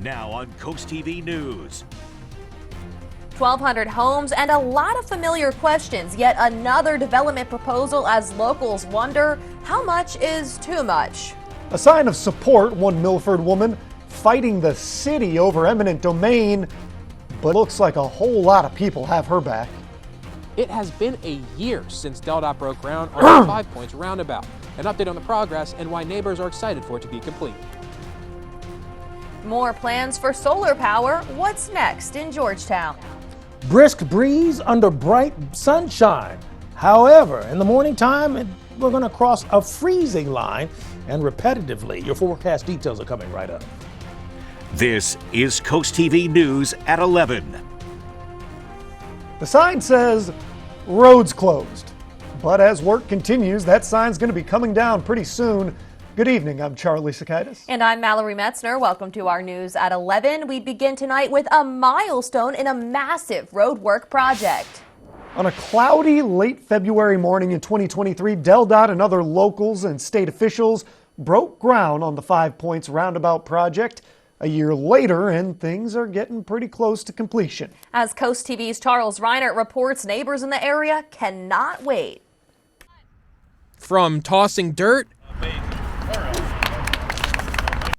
Now on CoastTV News. 1,200 homes and a lot of familiar questions. Yet another development proposal as locals wonder how much is too much. A sign of support, one Milford woman fighting the city over eminent domain, but looks like a whole lot of people have her back. It has been a year since DelDOT broke ground on the 5 Points roundabout. An update on the progress and why neighbors are excited for it to be complete. More plans for solar power. What's next in Georgetown? Brisk breeze under bright sunshine. However, in the morning time, we're going to cross a freezing line and repetitively. Your forecast details are coming right up. This is CoastTV News at 11. The sign says roads closed, but as work continues, that sign's going to be coming down pretty soon. Good evening, I'm Charlie Sakaitis. And I'm Mallory Metzner. Welcome to our News at 11. We begin tonight with a milestone in a massive road work project. On a cloudy late February morning in 2023, DelDOT and other locals and state officials broke ground on the 5 Points roundabout project. A year later, and things are getting pretty close to completion. As Coast TV's Charles Reinert reports, neighbors in the area cannot wait. From tossing dirt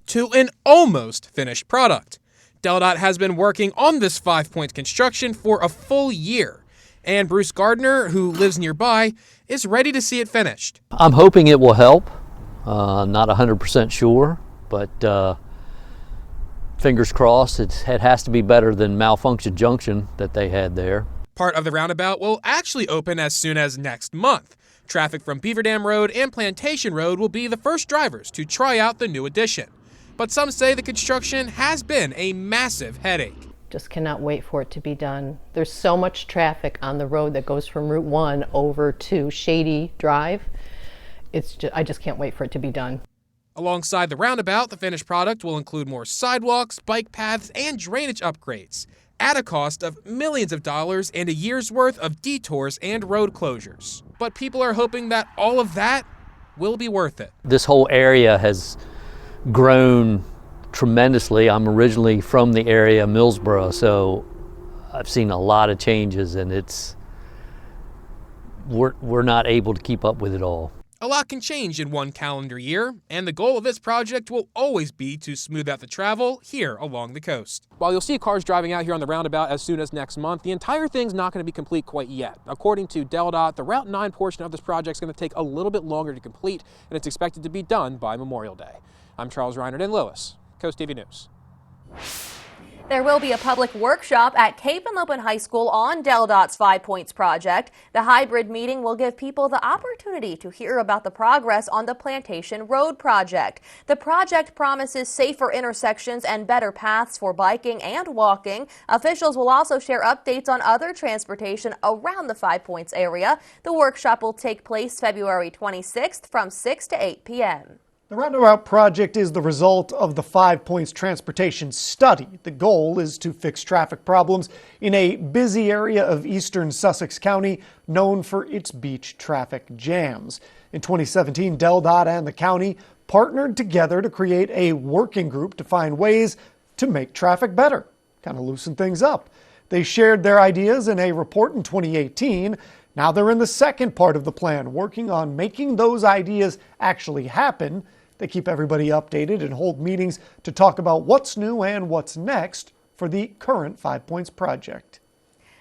to an almost finished product, DelDOT has been working on this 5 Point construction for a full year. And Bruce Gardner, who lives nearby, is ready to see it finished. I'm hoping it will help. Not 100% sure, but fingers crossed. It has to be better than Malfunction Junction that they had there. Part of the roundabout will actually open as soon as next month. Traffic from Beaver Dam Road and Plantation Road will be the first drivers to try out the new addition. But some say the construction has been a massive headache. Just cannot wait for it to be done. There's so much traffic on the road that goes from Route 1 over to Shady Drive. I just can't wait for it to be done. Alongside the roundabout, the finished product will include more sidewalks, bike paths, and drainage upgrades, at a cost of millions of dollars and a year's worth of detours and road closures. But people are hoping that all of that will be worth it. This whole area has grown tremendously. I'm originally from the area, Millsboro, so I've seen a lot of changes, and we're not able to keep up with it all. A lot can change in one calendar year, and the goal of this project will always be to smooth out the travel here along the coast. While you'll see cars driving out here on the roundabout as soon as next month, the entire thing's not going to be complete quite yet. According to DelDOT, the Route 9 portion of this project is going to take a little bit longer to complete, and it's expected to be done by Memorial Day. I'm Charles Reinert in Lewis, Coast TV News. There will be a public workshop at Cape and Lopin High School on DelDOT's 5 Points project. The hybrid meeting will give people the opportunity to hear about the progress on the Plantation Road project. The project promises safer intersections and better paths for biking and walking. Officials will also share updates on other transportation around the 5 Points area. The workshop will take place February 26th from 6 to 8 p.m. The roundabout project is the result of the 5 Points transportation study. The goal is to fix traffic problems in a busy area of eastern Sussex County known for its beach traffic jams. In 2017, DelDOT and the county partnered together to create a working group to find ways to make traffic better, kind of loosen things up. They shared their ideas in a report in 2018. Now they're in the second part of the plan, working on making those ideas actually happen. They keep everybody updated and hold meetings to talk about what's new and what's next for the current 5 Points project.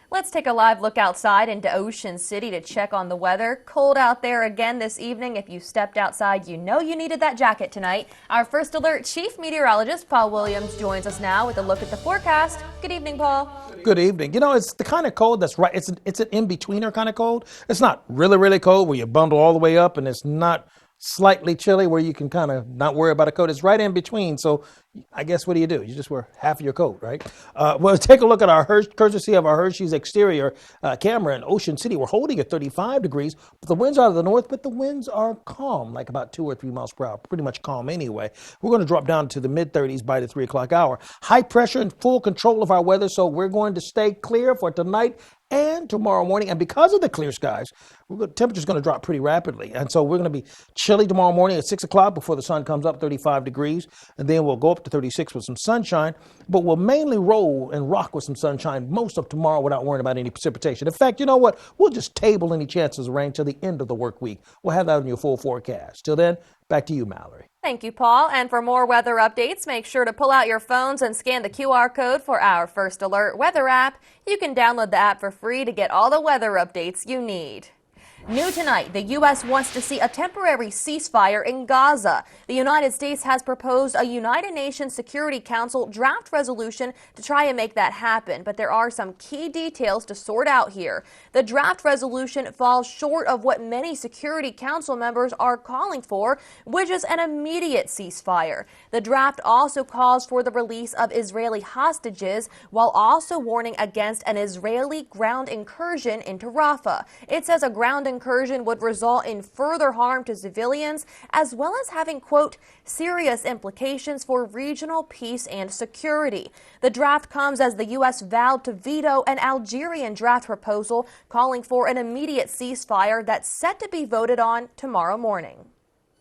Let's take a live look outside into Ocean City to check on the weather. Cold out there again this evening. If you stepped outside, you know you needed that jacket tonight. Our First Alert Chief Meteorologist, Paul Williams, joins us now with a look at the forecast. Good evening, Paul. Good evening. You know, it's the kind of cold that's right. It's an in-betweener kind of cold. It's not really, really cold where you bundle all the way up, and it's not slightly chilly where you can kind of not worry about a coat. It's right in between. So I guess what do? You just wear half of your coat, right? Well, take a look at our courtesy of our Hershey's exterior camera in Ocean City. We're holding at 35 degrees, but the winds are to the north, but the winds are calm, like about 2 or 3 miles per hour. Pretty much calm anyway. We're going to drop down to the mid-30s by the 3 o'clock hour. High pressure and full control of our weather, so we're going to stay clear for tonight and tomorrow morning. And because of the clear skies, the temperature's going to drop pretty rapidly. And so we're going to be chilly tomorrow morning at 6 o'clock before the sun comes up, 35 degrees. And then we'll go up to 36 with some sunshine. But we'll mainly roll and rock with some sunshine most of tomorrow without worrying about any precipitation. In fact, you know what? We'll just table any chances of rain till the end of the work week. We'll have that in your full forecast. Till then, back to you, Mallory. Thank you, Paul. And for more weather updates, make sure to pull out your phones and scan the QR code for our First Alert weather app. You can download the app for free to get all the weather updates you need. New tonight, the U.S. wants to see a temporary ceasefire in Gaza. The United States has proposed a United Nations Security Council draft resolution to try and make that happen, but there are some key details to sort out here. The draft resolution falls short of what many Security Council members are calling for, which is an immediate ceasefire. The draft also calls for the release of Israeli hostages, while also warning against an Israeli ground incursion into Rafah. It says a ground incursion would result in further harm to civilians, as well as having, quote, serious implications for regional peace and security. The draft comes as the U.S. vowed to veto an Algerian draft proposal calling for an immediate ceasefire that's set to be voted on tomorrow morning.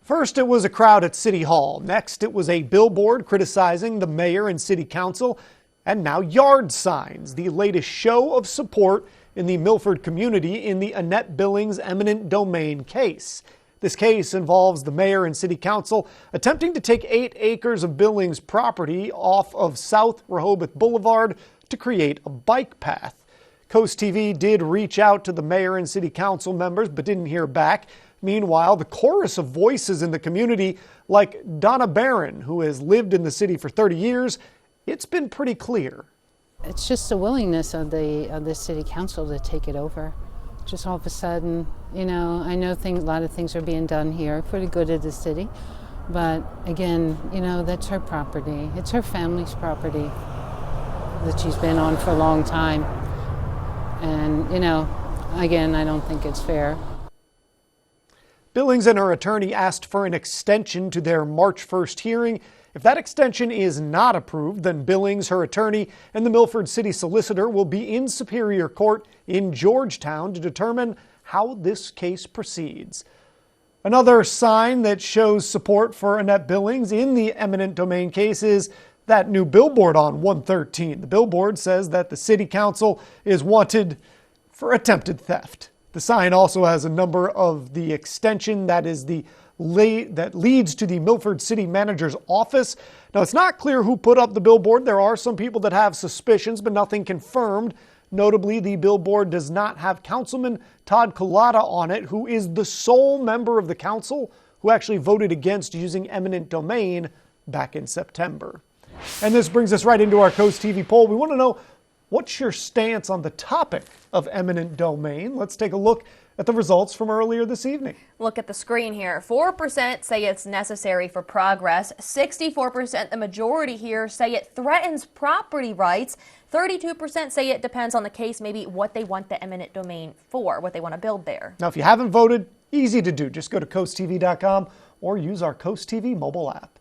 First, it was a crowd at City Hall. Next, it was a billboard criticizing the mayor and city council. And now yard signs, the latest show of support in the Milford community in the Annette Billings eminent domain case. This case involves the mayor and city council attempting to take 8 acres of Billings property off of South Rehoboth Boulevard to create a bike path. CoastTV did reach out to the mayor and city council members but didn't hear back. Meanwhile, the chorus of voices in the community, like Donna Barron, who has lived in the city for 30 years, it's been pretty clear. It's just the willingness of the city council to take it over. Just all of a sudden, you know, I know a lot of things are being done here for the good of the city, but again, you know, that's her property. It's her family's property that she's been on for a long time. And, you know, again, I don't think it's fair. Billings and her attorney asked for an extension to their March 1st hearing. If that extension is not approved, then Billings, her attorney, and the Milford City Solicitor will be in Superior Court in Georgetown to determine how this case proceeds. Another sign that shows support for Annette Billings in the eminent domain case is that new billboard on 113. The billboard says that the city council is wanted for attempted theft. The sign also has a number of the extension that leads to the Milford City Manager's office. Now, it's not clear who put up the billboard. There are some people that have suspicions, but nothing confirmed. Notably, the billboard does not have Councilman Todd Culotta on it, who is the sole member of the council who actually voted against using eminent domain back in September. And this brings us right into our Coast TV poll. We want to know, what's your stance on the topic of eminent domain? Let's take a look at the results from earlier this evening. Look at the screen here. 4% say it's necessary for progress. 64%, the majority here, say it threatens property rights. 32% say it depends on the case, maybe what they want the eminent domain for, what they want to build there. Now, if you haven't voted, easy to do. Just go to coasttv.com or use our Coast TV mobile app.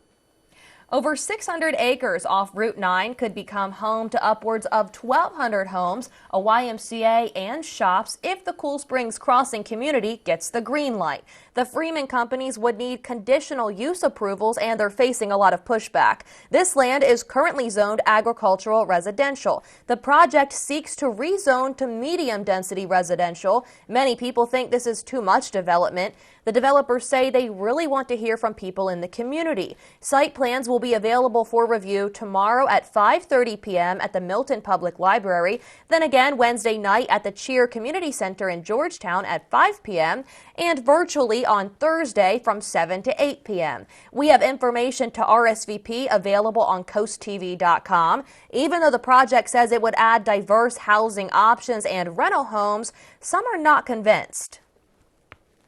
Over 600 acres off Route 9 could become home to upwards of 1,200 homes, a YMCA, and shops if the Cool Springs Crossing community gets the green light. The Freeman companies would need conditional use approvals, and they're facing a lot of pushback. This land is currently zoned agricultural residential. The project seeks to rezone to medium-density residential. Many people think this is too much development. The developers say they really want to hear from people in the community. Site plans will be available for review tomorrow at 5:30 p.m. at the Milton Public Library, then again Wednesday night at the Cheer Community Center in Georgetown at 5 p.m., and virtually on Thursday from 7 to 8 p.m. We have information to RSVP available on coasttv.com. Even though the project says it would add diverse housing options and rental homes, some are not convinced.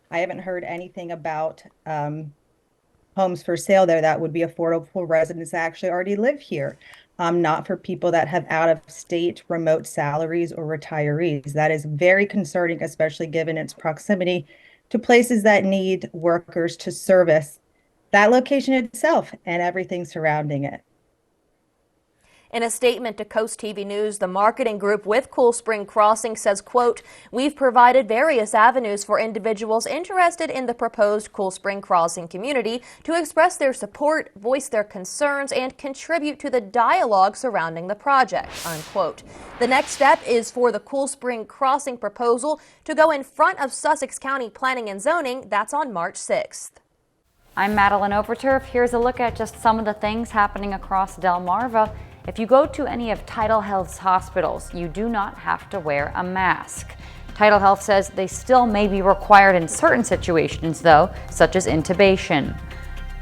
I haven't heard anything about homes for sale there that would be affordable for residents that actually already live here, not for people that have out-of-state remote salaries or retirees. That is very concerning, especially given its proximity to places that need workers to service that location itself and everything surrounding it. In a statement to Coast TV News, the marketing group with Cool Spring Crossing says, quote, "We've provided various avenues for individuals interested in the proposed Cool Spring Crossing community to express their support, voice their concerns, and contribute to the dialogue surrounding the project," unquote. The next step is for the Cool Spring Crossing proposal to go in front of Sussex County Planning and Zoning. That's on March 6th. I'm Madeline Overturf. Here's a look at just some of the things happening across Delmarva. If you go to any of Tidal Health's hospitals, you do not have to wear a mask. Tidal Health says they still may be required in certain situations, though, such as intubation.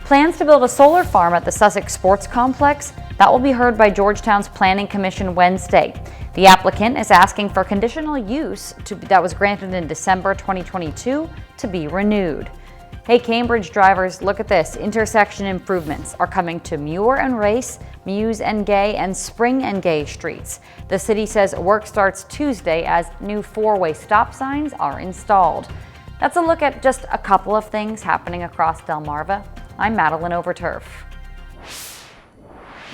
Plans to build a solar farm at the Sussex Sports Complex, that will be heard by Georgetown's Planning Commission Wednesday. The applicant is asking for conditional use that was granted in December 2022 to be renewed. Hey, Cambridge drivers, look at this. Intersection improvements are coming to Muir and Race, Muse and Gay, and Spring and Gay streets. The city says work starts Tuesday as new four-way stop signs are installed. That's a look at just a couple of things happening across Delmarva. I'm Madeline Overturf.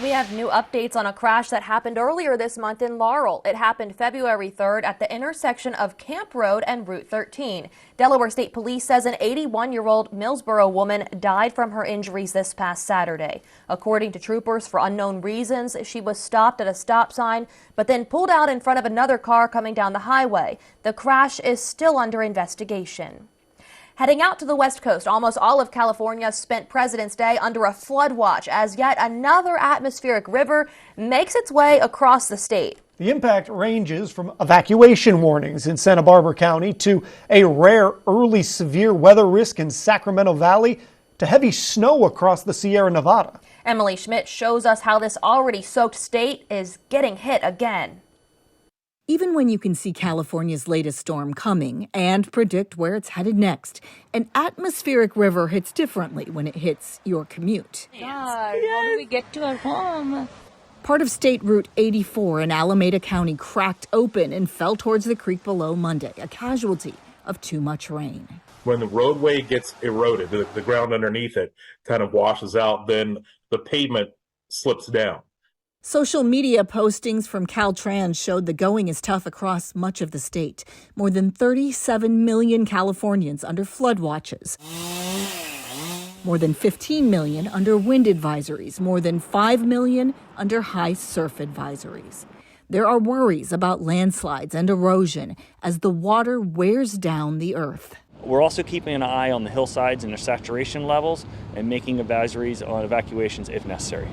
We have new updates on a crash that happened earlier this month in Laurel. It happened February 3rd at the intersection of Camp Road and Route 13. Delaware State Police says an 81-year-old Millsboro woman died from her injuries this past Saturday. According to troopers, for unknown reasons, she was stopped at a stop sign, but then pulled out in front of another car coming down the highway. The crash is still under investigation. Heading out to the West Coast, almost all of California spent President's Day under a flood watch as yet another atmospheric river makes its way across the state. The impact ranges from evacuation warnings in Santa Barbara County to a rare early severe weather risk in Sacramento Valley to heavy snow across the Sierra Nevada. Emily Schmidt shows us how this already soaked state is getting hit again. Even when you can see California's latest storm coming and predict where it's headed next, an atmospheric river hits differently when it hits your commute. God, how do we get to our home? Part of State Route 84 in Alameda County cracked open and fell towards the creek below Monday, a casualty of too much rain. When the roadway gets eroded, the ground underneath it kind of washes out, then the pavement slips down. Social media postings from Caltrans showed the going is tough across much of the state. More than 37 million Californians under flood watches. More than 15 million under wind advisories. More than 5 million under high surf advisories. There are worries about landslides and erosion as the water wears down the earth. We're also keeping an eye on the hillsides and their saturation levels and making advisories on evacuations if necessary.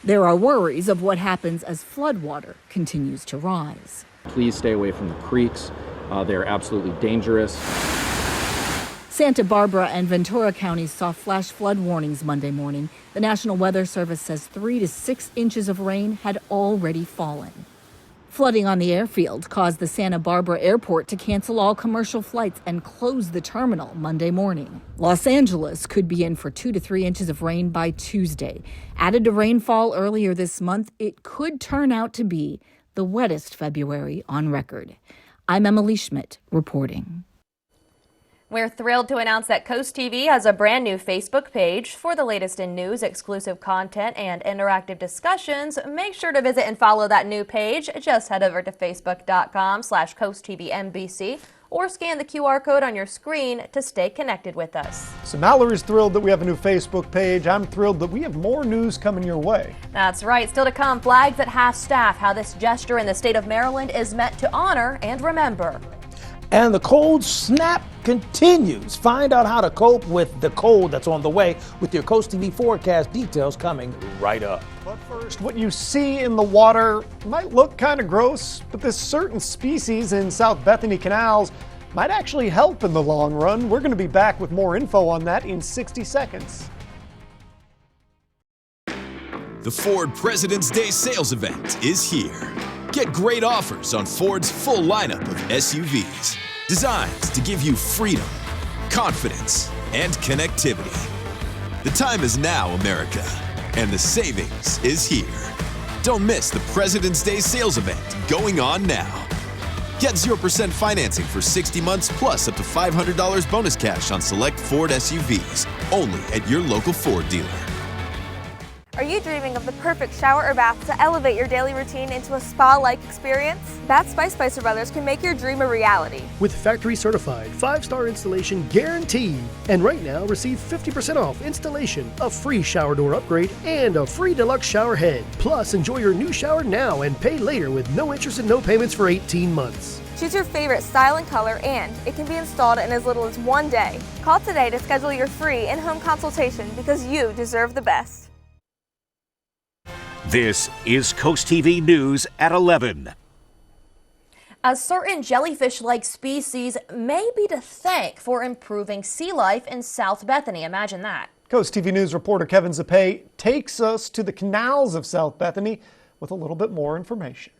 There are worries of what happens as floodwater continues to rise. Please stay away from the creeks. They're absolutely dangerous. Santa Barbara and Ventura counties saw flash flood warnings Monday morning. The National Weather Service says 3 to 6 inches of rain had already fallen. Flooding on the airfield caused the Santa Barbara airport to cancel all commercial flights and close the terminal Monday morning. Los Angeles could be in for 2 to 3 inches of rain by Tuesday. Added to rainfall earlier this month, it could turn out to be the wettest February on record. I'm Emily Schmidt reporting. We're thrilled to announce that Coast TV has a brand new Facebook page for the latest in news, exclusive content, and interactive discussions. Make sure to visit and follow that new page. Just head over to facebook.com/CoastTVNBC or scan the QR code on your screen to stay connected with us. So Mallory's thrilled that we have a new Facebook page. I'm thrilled that we have more news coming your way. That's right. Still to come, flags at half-staff, how this gesture in the state of Maryland is meant to honor and remember. And the cold snap continues. Find out how to cope with the cold that's on the way with your Coast TV forecast. Details coming right up. But first, what you see in the water might look kind of gross, but this certain species in South Bethany canals might actually help in the long run. We're going to be back with more info on that in 60 seconds. The Ford President's Day sales event is here. Get great offers on Ford's full lineup of SUVs, designed to give you freedom, confidence, and connectivity. The time is now, America, and the savings is here. Don't miss the President's Day sales event going on now. Get 0% financing for 60 months plus up to $500 bonus cash on select Ford SUVs, only at your local Ford dealer. Are you dreaming of the perfect shower or bath to elevate your daily routine into a spa-like experience? Baths by Spicer Brothers can make your dream a reality. With factory certified 5-star installation guaranteed. And right now, receive 50% off installation, a free shower door upgrade, and a free deluxe shower head. Plus, enjoy your new shower now and pay later with no interest and no payments for 18 months. Choose your favorite style and color, and it can be installed in as little as 1 day. Call today to schedule your free in-home consultation because you deserve the best. This is Coast TV News at 11. A certain jellyfish-like species may be to thank for improving sea life in South Bethany. Imagine that. Coast TV News reporter Kevin Zapay takes us to the canals of South Bethany with a little bit more information.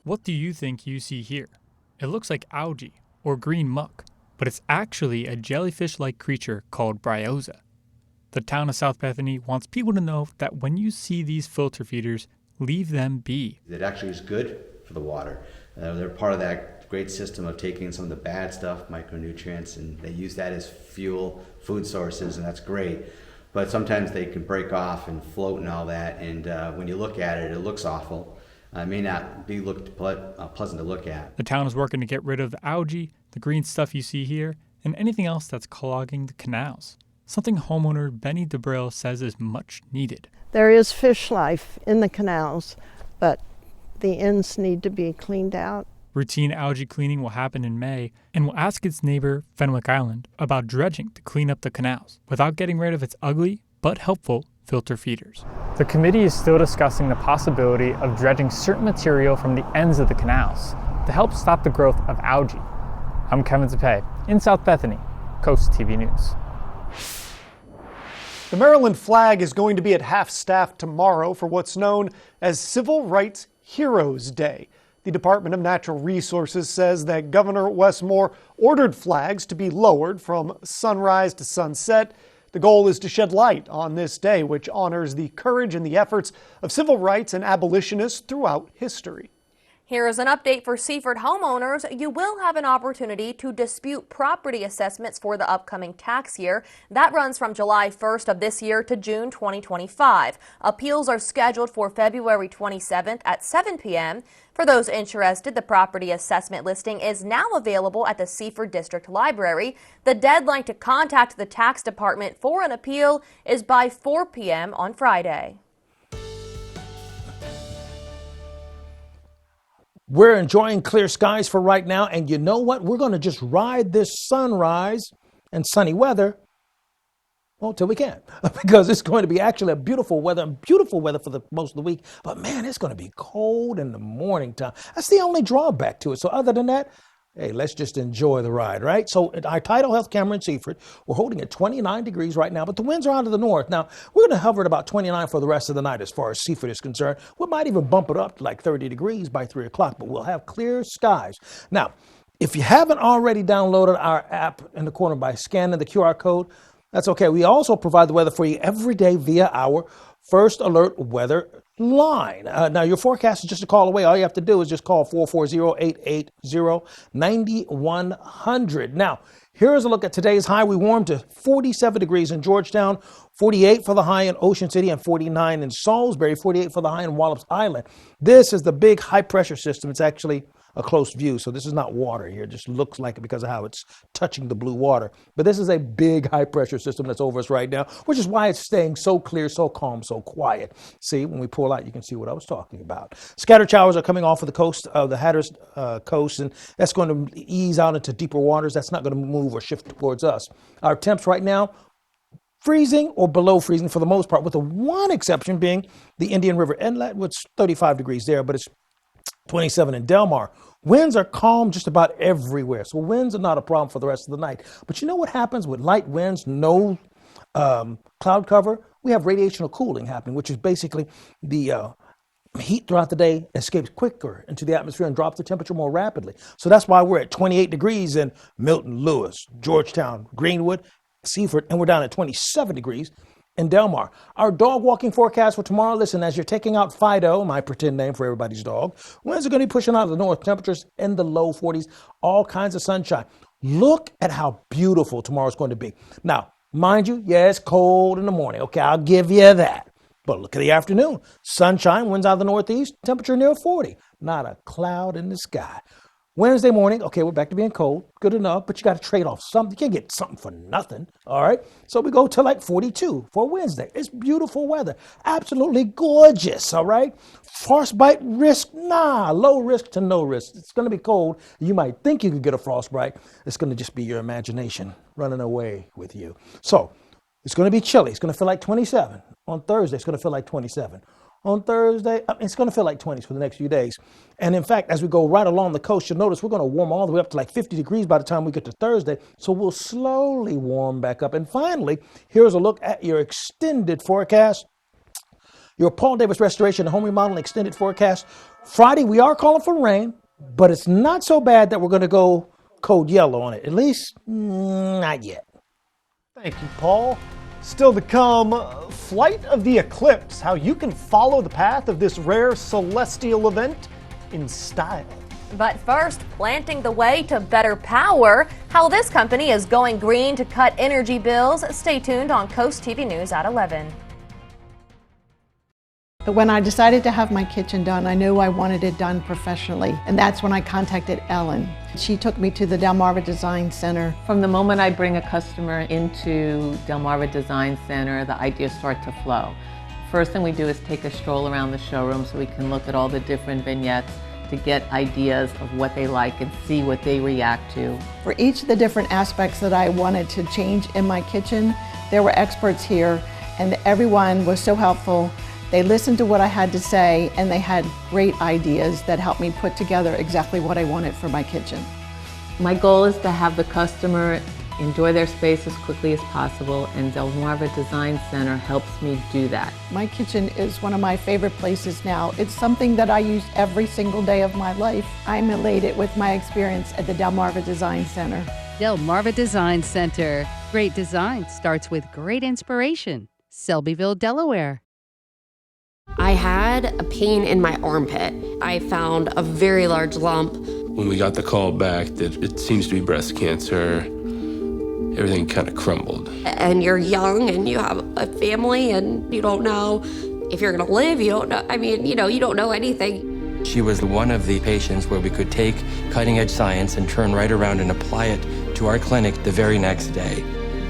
What do you think you see here? It looks like algae or green muck, but it's actually a jellyfish-like creature called bryoza. The town of South Bethany wants people to know that when you see these filter feeders, leave them be. It actually is good for the water. They're part of that great system of taking some of the bad stuff, micronutrients, and they use that as fuel, food sources, and that's great. But sometimes they can break off and float and all that, and when you look at it, it looks awful. It may not be pleasant to look at. The town is working to get rid of the algae, the green stuff you see here, and anything else that's clogging the canals. Something homeowner Benny DeBrill says is much needed. There is fish life in the canals, but the ends need to be cleaned out. Routine algae cleaning will happen in May, and will ask its neighbor, Fenwick Island, about dredging to clean up the canals without getting rid of its ugly but helpful filter feeders. The committee is still discussing the possibility of dredging certain material from the ends of the canals to help stop the growth of algae. I'm Kevin Zapay in South Bethany, Coast TV News. The Maryland flag is going to be at half-staff tomorrow for what's known as Civil Rights Heroes Day. The Department of Natural Resources says that Governor Wes Moore ordered flags to be lowered from sunrise to sunset. The goal is to shed light on this day, which honors the courage and the efforts of civil rights and abolitionists throughout history. Here is an update for Seaford homeowners. You will have an opportunity to dispute property assessments for the upcoming tax year. That runs from July 1st of this year to June 2025. Appeals are scheduled for February 27th at 7 p.m. For those interested, the property assessment listing is now available at the Seaford District Library. The deadline to contact the tax department for an appeal is by 4 p.m. on Friday. We're enjoying clear skies for right now, and you know what? We're going to just ride this sunrise and sunny weather, well, till we can, because it's going to be actually beautiful weather for the most of the week. But man, it's going to be cold in the morning time. That's the only drawback to it. So other than that, hey, let's just enjoy the ride, right? So at our Tidal Health camera in Seaford, we're holding at 29 degrees right now, but the winds are out of the north. Now, we're going to hover at about 29 for the rest of the night as far as Seaford is concerned. We might even bump it up to like 30 degrees by 3 o'clock, but we'll have clear skies. Now, if you haven't already downloaded our app in the corner by scanning the QR code, that's okay. We also provide the weather for you every day via our First Alert Weather line. Now, your forecast is just a call away. All you have to do is just call 440-880-9100. Now, here's a look at today's high. We warmed to 47 degrees in Georgetown, 48 for the high in Ocean City, and 49 in Salisbury, 48 for the high in Wallops Island. This is the big high pressure system. It's actually a close view, so this is not water here. It just looks like it because of how it's touching the blue water. But this is a big high pressure system that's over us right now, which is why it's staying so clear, so calm, so quiet. See, when we pull out, you can see what I was talking about. Scattered showers are coming off of the coast of the Hatteras coast, and that's going to ease out into deeper waters. That's not going to move or shift towards us. Our temps right now, freezing or below freezing for the most part, with the one exception being the Indian River Inlet, which is 35 degrees there, but it's 27 in Delmar. Winds are calm just about everywhere, so winds are not a problem for the rest of the night. But you know what happens with light winds, no cloud cover? We have radiational cooling happening, which is basically the heat throughout the day escapes quicker into the atmosphere and drops the temperature more rapidly. So that's why we're at 28 degrees in Milton, Lewis, Georgetown, Greenwood, Seaford, and we're down at 27 degrees in Delmar. Our dog walking forecast for tomorrow, listen, as you're taking out Fido, my pretend name for everybody's dog, winds are going to be pushing out of the north, temperatures in the low 40s, all kinds of sunshine. Look at how beautiful tomorrow's going to be. Now, mind you, yeah, it's cold in the morning. Okay, I'll give you that. But look at the afternoon. Sunshine, winds out of the northeast, temperature near 40. Not a cloud in the sky. Wednesday morning, okay, we're back to being cold. Good enough, but you got to trade off something. You can't get something for nothing, all right? So we go to like 42 for Wednesday. It's beautiful weather. Absolutely gorgeous, all right? Frostbite risk? Nah, low risk to no risk. It's going to be cold. You might think you could get a frostbite. It's going to just be your imagination running away with you. So it's going to be chilly. It's going to feel like 27. On Thursday, it's going to feel like 27. On Thursday, it's going to feel like 20s for the next few days. And in fact, as we go right along the coast, you'll notice we're going to warm all the way up to like 50 degrees by the time we get to Thursday. So we'll slowly warm back up. And finally, here's a look at your extended forecast. Your Paul Davis Restoration and Home Remodeling extended forecast. Friday, we are calling for rain, but it's not so bad that we're going to go code yellow on it. At least, not yet. Thank you, Paul. Still to come, Flight of the Eclipse, how you can follow the path of this rare celestial event in style. But first, planting the way to better power, how this company is going green to cut energy bills. Stay tuned on Coast TV News at 11. But when I decided to have my kitchen done, I knew I wanted it done professionally. And that's when I contacted Ellen. She took me to the Delmarva Design Center. From the moment I bring a customer into Delmarva Design Center, the ideas start to flow. First thing we do is take a stroll around the showroom so we can look at all the different vignettes to get ideas of what they like and see what they react to. For each of the different aspects that I wanted to change in my kitchen, there were experts here, and everyone was so helpful. They listened to what I had to say, and they had great ideas that helped me put together exactly what I wanted for my kitchen. My goal is to have the customer enjoy their space as quickly as possible, and Delmarva Design Center helps me do that. My kitchen is one of my favorite places now. It's something that I use every single day of my life. I'm elated with my experience at the Delmarva Design Center. Delmarva Design Center. Great design starts with great inspiration. Selbyville, Delaware. I had a pain in my armpit. I found a very large lump. When we got the call back that it seems to be breast cancer, everything kind of crumbled. And you're young and you have a family and you don't know if you're gonna live, you don't know, you don't know anything. She was one of the patients where we could take cutting-edge science and turn right around and apply it to our clinic the very next day.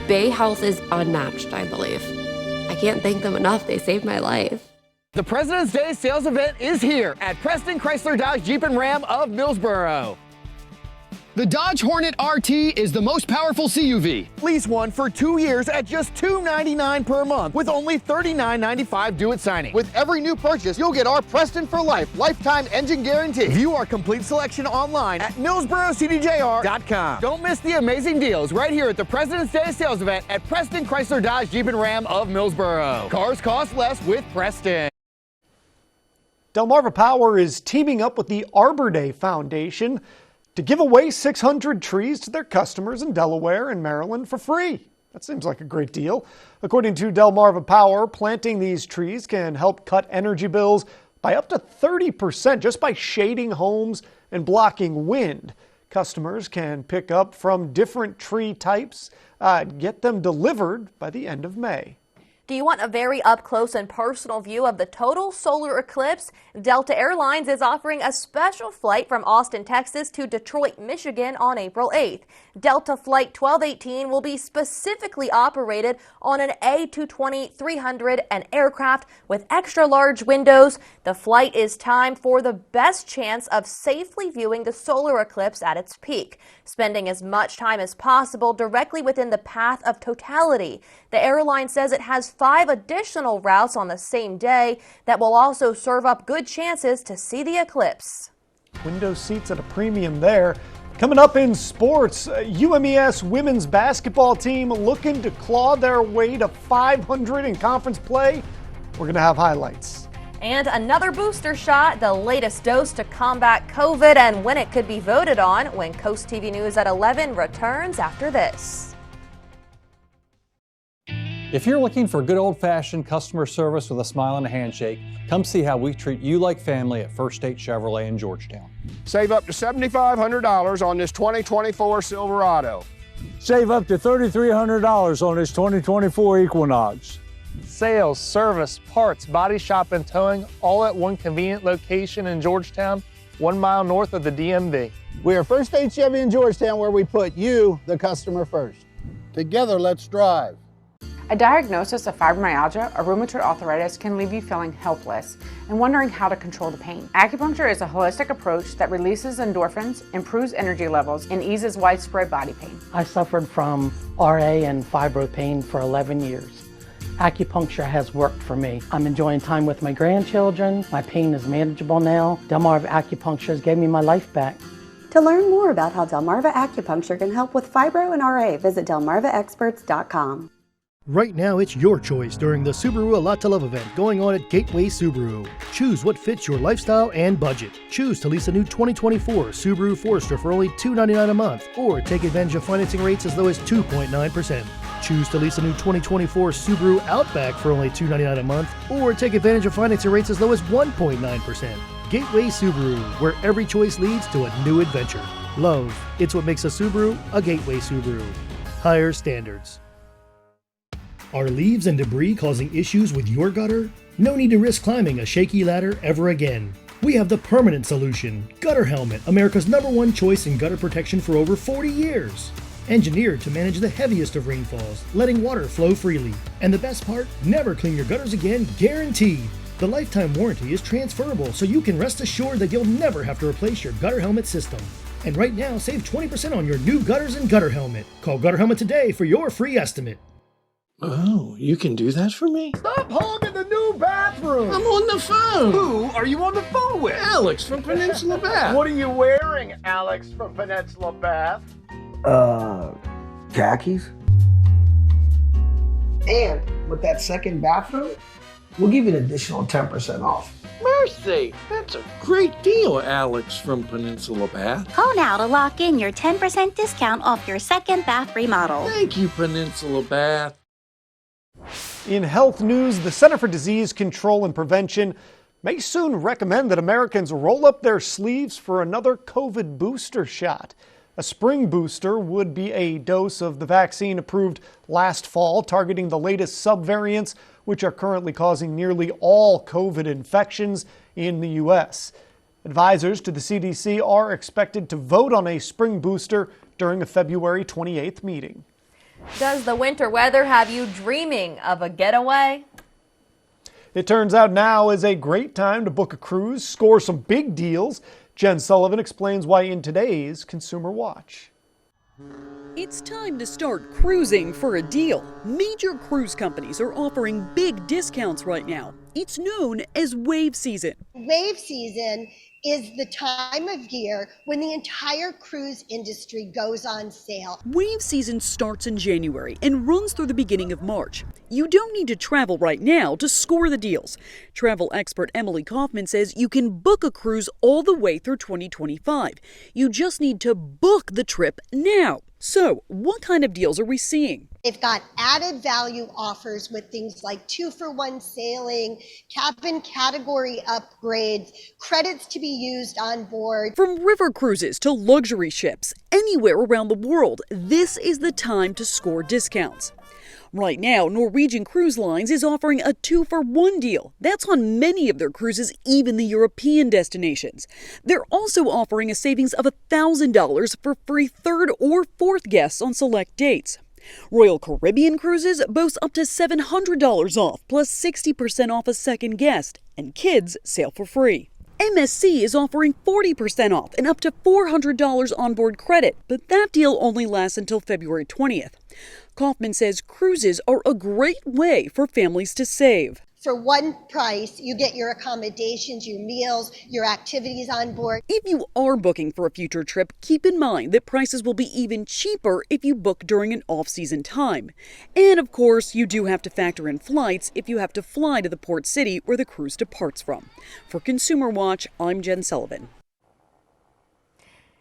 Bay Health is unmatched, I believe. I can't thank them enough. They saved my life. The President's Day sales event is here at Preston Chrysler Dodge Jeep and Ram of Millsboro. The Dodge Hornet RT is the most powerful CUV. Lease one for 2 years at just $299 per month with only $39.95 due at signing. With every new purchase, you'll get our Preston for Life lifetime engine guarantee. View our complete selection online at millsborocdjr.com. Don't miss the amazing deals right here at the President's Day sales event at Preston Chrysler Dodge Jeep and Ram of Millsboro. Cars cost less with Preston. Delmarva Power is teaming up with the Arbor Day Foundation to give away 600 trees to their customers in Delaware and Maryland for free. That seems like a great deal. According to Delmarva Power, planting these trees can help cut energy bills by up to 30% just by shading homes and blocking wind. Customers can pick up from different tree types, get them delivered by the end of May. Do you want a very up-close and personal view of the total solar eclipse? Delta Airlines is offering a special flight from Austin, Texas to Detroit, Michigan on April 8th. Delta Flight 1218 will be specifically operated on an A220-300, an aircraft with extra-large windows. The flight is timed for the best chance of safely viewing the solar eclipse at its peak, spending as much time as possible directly within the path of totality. The airline says it has 5 additional routes on the same day that will also serve up good chances to see the eclipse. Window seats at a premium there. Coming up in sports, UMES women's basketball team looking to claw their way to 500 in conference play. We're going to have highlights. And another booster shot, the latest dose to combat COVID and when it could be voted on, when Coast TV News at 11 returns after this. If you're looking for good old-fashioned customer service with a smile and a handshake, come see how we treat you like family at First State Chevrolet in Georgetown. Save up to $7,500 on this 2024 Silverado. Save up to $3,300 on this 2024 Equinox. Sales, service, parts, body shop, and towing, all at one convenient location in Georgetown, 1 mile north of the DMV. We are First State Chevy in Georgetown, where we put you, the customer, first. Together, let's drive. A diagnosis of fibromyalgia or rheumatoid arthritis can leave you feeling helpless and wondering how to control the pain. Acupuncture is a holistic approach that releases endorphins, improves energy levels, and eases widespread body pain. I suffered from RA and fibro pain for 11 years. Acupuncture has worked for me. I'm enjoying time with my grandchildren. My pain is manageable now. Delmarva Acupuncture has gave me my life back. To learn more about how Delmarva Acupuncture can help with fibro and RA, visit delmarvaexperts.com. Right now, it's your choice during the Subaru A Lot to Love event going on at Gateway Subaru. Choose what fits your lifestyle and budget. Choose to lease a new 2024 Subaru Forester for only $299 a month, or take advantage of financing rates as low as 2.9%. Choose to lease a new 2024 Subaru Outback for only $299 a month, or take advantage of financing rates as low as 1.9%. Gateway Subaru, where every choice leads to a new adventure. Love, it's what makes a Subaru a Gateway Subaru. Higher standards. Are leaves and debris causing issues with your gutter? No need to risk climbing a shaky ladder ever again. We have the permanent solution. Gutter Helmet, America's #1 choice in gutter protection for over 40 years. Engineered to manage the heaviest of rainfalls, letting water flow freely. And the best part, never clean your gutters again, guaranteed. The lifetime warranty is transferable, so you can rest assured that you'll never have to replace your Gutter Helmet system. And right now, save 20% on your new gutters and Gutter Helmet. Call Gutter Helmet today for your free estimate. Oh, you can do that for me? Stop hogging the new bathroom! I'm on the phone! Who are you on the phone with? Alex from Peninsula Bath. What are you wearing, Alex from Peninsula Bath? Khakis. And with that second bathroom, we'll give you an additional 10% off. Mercy! That's a great deal, Alex from Peninsula Bath. Call now to lock in your 10% discount off your second bath remodel. Thank you, Peninsula Bath. In health news, the Center for Disease Control and Prevention may soon recommend that Americans roll up their sleeves for another COVID booster shot. A spring booster would be a dose of the vaccine approved last fall, targeting the latest subvariants, which are currently causing nearly all COVID infections in the U.S. Advisors to the CDC are expected to vote on a spring booster during a February 28th meeting. Does the winter weather have you dreaming of a getaway? It turns out now is a great time to book a cruise, score some big deals. Jen Sullivan explains why in today's Consumer Watch. It's time to start cruising for a deal. Major cruise companies are offering big discounts right now. It's known as wave season. Wave season is the time of year when the entire cruise industry goes on sale. Wave season starts in January and runs through the beginning of March. You don't need to travel right now to score the deals. Travel expert Emily Kaufman says you can book a cruise all the way through 2025. You just need to book the trip now. So, what kind of deals are we seeing? They've got added value offers with things like 2-for-1 sailing, cabin category upgrades, credits to be used on board. From river cruises to luxury ships, anywhere around the world, this is the time to score discounts. Right now, Norwegian Cruise Lines is offering a 2-for-1 deal. That's on many of their cruises, even the European destinations. They're also offering a savings of $1,000 for free third or fourth guests on select dates. Royal Caribbean Cruises boasts up to $700 off, plus 60% off a second guest, and kids sail for free. MSC is offering 40% off and up to $400 onboard credit, but that deal only lasts until February 20th. Kaufman says cruises are a great way for families to save. For one price, you get your accommodations, your meals, your activities on board. If you are booking for a future trip, keep in mind that prices will be even cheaper if you book during an off-season time. And of course, you do have to factor in flights if you have to fly to the port city where the cruise departs from. For Consumer Watch, I'm Jen Sullivan.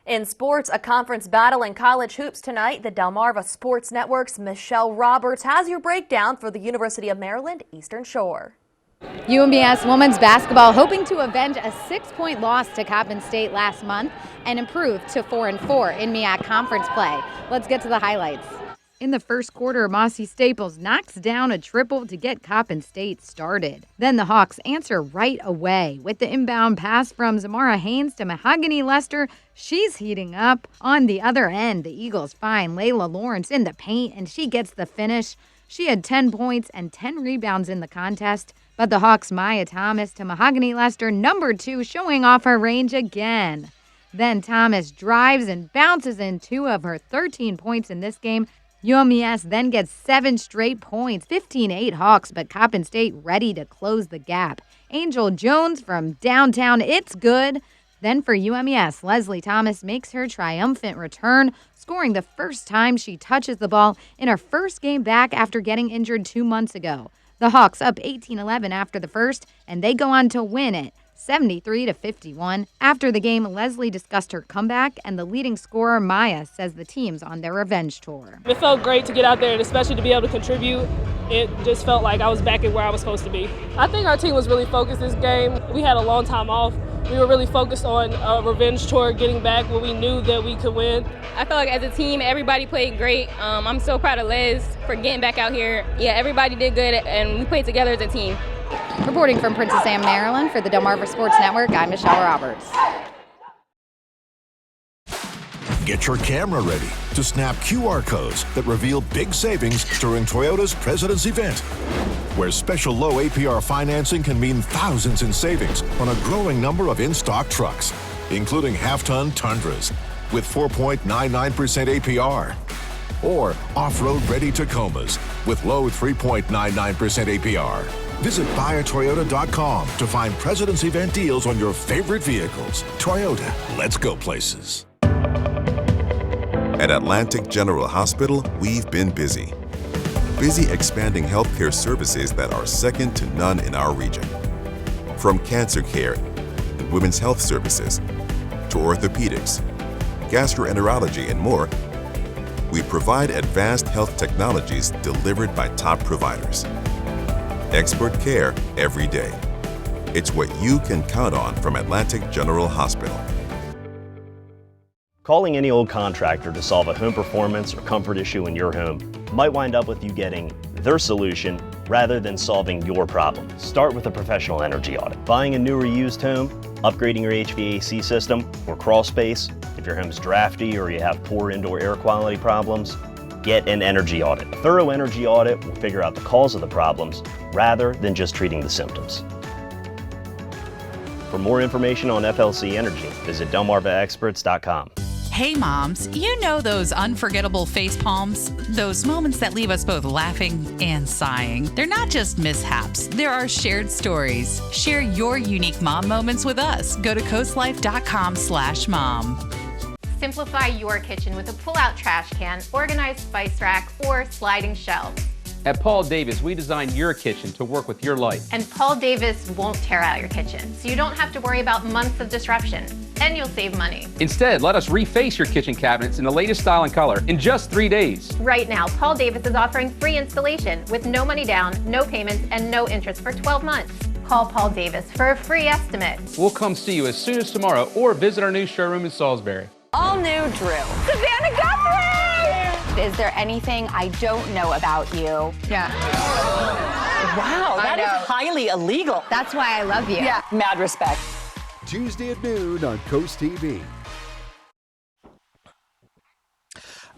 In sports, a conference battle in college hoops tonight. The Delmarva Sports Network's Michelle Roberts has your breakdown for the University of Maryland Eastern Shore. UMBS women's basketball hoping to avenge a 6-point loss to Coppin State last month and improve to 4-4 in MEAC conference play. Let's get to the highlights. In the first quarter, Mossy Staples knocks down a triple to get Coppin State started. Then the Hawks answer right away with the inbound pass from Zamara Haynes to Mahogany Lester. She's heating up. On the other end, the Eagles find Layla Lawrence in the paint, and she gets the finish. She had 10 points and 10 rebounds in the contest. But the Hawks' Maya Thomas to Mahogany Lester, number 2, showing off her range again. Then Thomas drives and bounces in 2 of her 13 points in this game. UMES then gets 7 straight points, 15-8 Hawks, but Coppin State ready to close the gap. Angel Jones from downtown, it's good. Then for UMES, Leslie Thomas makes her triumphant return, scoring the first time she touches the ball in her first game back after getting injured 2 months ago. The Hawks up 18-11 after the first, and they go on to win it 73-51. After the game, Leslie discussed her comeback, and the leading scorer, Maya, says the team's on their revenge tour. It felt great to get out there and especially to be able to contribute. It just felt like I was back at where I was supposed to be. I think our team was really focused this game. We had a long time off. We were really focused on a revenge tour, getting back where we knew that we could win. I feel like as a team, everybody played great. I'm so proud of Les for getting back out here. Yeah, everybody did good, and we played together as a team. Reporting from Princess Anne, Maryland for the Delmarva Sports Network, I'm Michelle Roberts. Get your camera ready to snap QR codes that reveal big savings during Toyota's President's event, where special low APR financing can mean thousands in savings on a growing number of in-stock trucks, including half-ton Tundras with 4.99% APR, or off-road ready Tacomas with low 3.99% APR. Visit buyatoyota.com to find President's event deals on your favorite vehicles. Toyota, let's go places. At Atlantic General Hospital, we've been busy. Busy expanding healthcare services that are second to none in our region. From cancer care and women's health services to orthopedics, gastroenterology, and more, we provide advanced health technologies delivered by top providers. Expert care every day. It's what you can count on from Atlantic General Hospital. Calling any old contractor to solve a home performance or comfort issue in your home might wind up with you getting their solution rather than solving your problem. Start with a professional energy audit. Buying a new or used home, upgrading your HVAC system or crawl space, if your home's drafty or you have poor indoor air quality problems, get an energy audit. A thorough energy audit will figure out the cause of the problems rather than just treating the symptoms. For more information on FLC Energy, visit delmarvaexperts.com. Hey moms, you know those unforgettable face palms? Those moments that leave us both laughing and sighing. They're not just mishaps, there are shared stories. Share your unique mom moments with us. Go to coastlife.com/mom. Simplify your kitchen with a pull-out trash can, organized spice rack, or sliding shelves. At Paul Davis, we designed your kitchen to work with your life. And Paul Davis won't tear out your kitchen, so you don't have to worry about months of disruption. And you'll save money. Instead, let us reface your kitchen cabinets in the latest style and color in just 3 days. Right now, Paul Davis is offering free installation with no money down, no payments, and no interest for 12 months. Call Paul Davis for a free estimate. We'll come see you as soon as tomorrow or visit our new showroom in Salisbury. All new Drew. Savannah Guthrie! Is there anything I don't know about you? Yeah. Wow, that is highly illegal. That's why I love you. Yeah, mad respect. Tuesday at noon on CoastTV.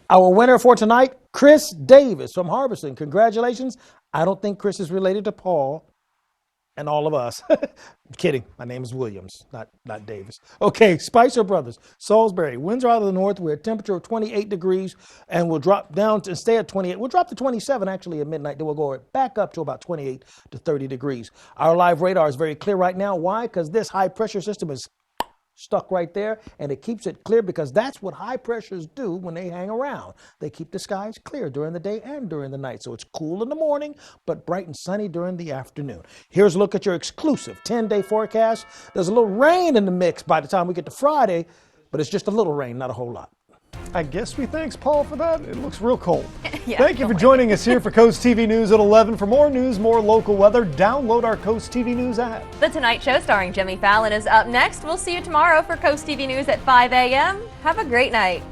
Our winner for tonight, Chris Davis from Harbison. Congratulations. I don't think Chris is related to Paul and all of us. Kidding. My name is Williams, not Davis. Okay, Spicer Brothers, Salisbury. Winds are out of the north. We're at a temperature of 28 degrees, and we'll drop down to stay at 28. We'll drop to 27 actually at midnight. Then we'll go back up to about 28 to 30 degrees. Our live radar is very clear right now. Why? Because this high pressure system is stuck right there, and it keeps it clear because that's what high pressures do when they hang around. They keep the skies clear during the day and during the night. So it's cool in the morning, but bright and sunny during the afternoon. Here's a look at your exclusive 10-day forecast. There's a little rain in the mix by the time we get to Friday, but it's just a little rain, not a whole lot. I guess we thanks Paul for that. It looks real cold. Yeah, thank you for joining us here for Coast TV News at 11. For more news, more local weather, download our Coast TV News app. The Tonight Show starring Jimmy Fallon is up next. We'll see you tomorrow for Coast TV News at 5 a.m. Have a great night.